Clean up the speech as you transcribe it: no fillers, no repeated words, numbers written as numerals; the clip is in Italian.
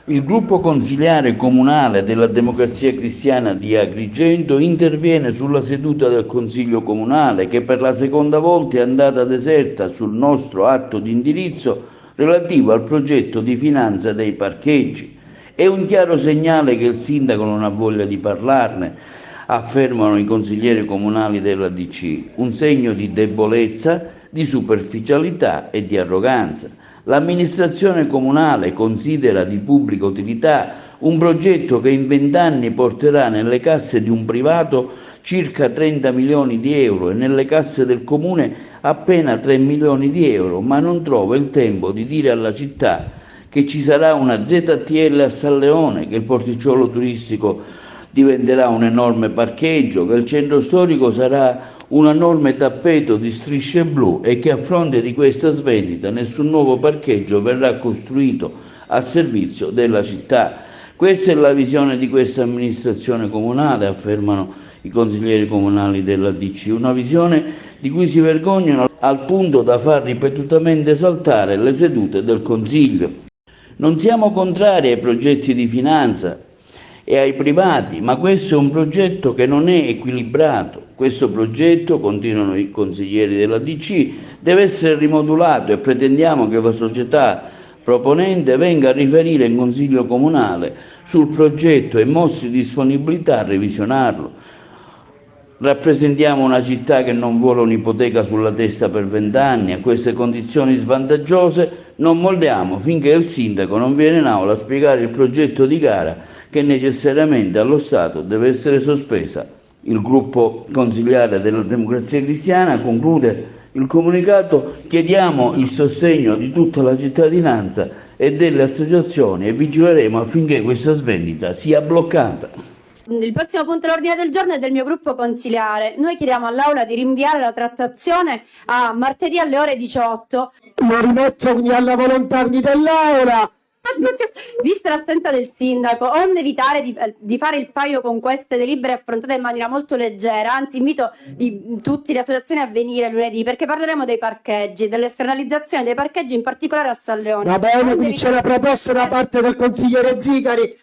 Il gruppo consiliare comunale della Democrazia Cristiana di Agrigento interviene sulla seduta del Consiglio Comunale che per la seconda volta è andata deserta sul nostro atto di indirizzo relativo al progetto di finanza dei parcheggi. È un chiaro segnale che il sindaco non ha voglia di parlarne, affermano i consiglieri comunali della DC, un segno di debolezza, di superficialità e di arroganza. L'amministrazione comunale considera di pubblica utilità un progetto che in 20 anni porterà nelle casse di un privato circa 30 milioni di euro e nelle casse del comune appena 3 milioni di euro, ma non trova il tempo di dire alla città che ci sarà una ZTL a San Leone, che il porticciolo turistico diventerà un enorme parcheggio, che il centro storico sarà un enorme tappeto di strisce blu e che a fronte di questa svendita nessun nuovo parcheggio verrà costruito a servizio della città. Questa è la visione di questa amministrazione comunale, affermano i consiglieri comunali della DC, una visione di cui si vergognano al punto da far ripetutamente saltare le sedute del Consiglio. Non siamo contrari ai progetti di finanza e ai privati, ma questo è un progetto che non è equilibrato. Questo progetto, continuano i consiglieri della DC, deve essere rimodulato e pretendiamo che la società proponente venga a riferire in Consiglio Comunale sul progetto e mostri disponibilità a revisionarlo. Rappresentiamo una città che non vuole un'ipoteca sulla testa per 20 anni. A queste condizioni svantaggiose non molliamo finché il sindaco non viene in aula a spiegare il progetto di gara che necessariamente allo Stato deve essere sospesa. Il gruppo consiliare della Democrazia Cristiana conclude il comunicato: chiediamo il sostegno di tutta la cittadinanza e delle associazioni e vigileremo affinché questa svendita sia bloccata. Il prossimo punto all'ordine del giorno è del mio gruppo consiliare. Noi chiediamo all'Aula di rinviare la trattazione a martedì alle ore 18. Lo rimetto alla volontà dell'Aula. Vista l'assenza del sindaco, onde evitare di fare il paio con queste delibere affrontate in maniera molto leggera, anzi invito tutte le associazioni a venire lunedì perché parleremo dei parcheggi, dell'esternalizzazione dei parcheggi in particolare a San Leone. Va bene, qui c'è la proposta da parte del consigliere Zicari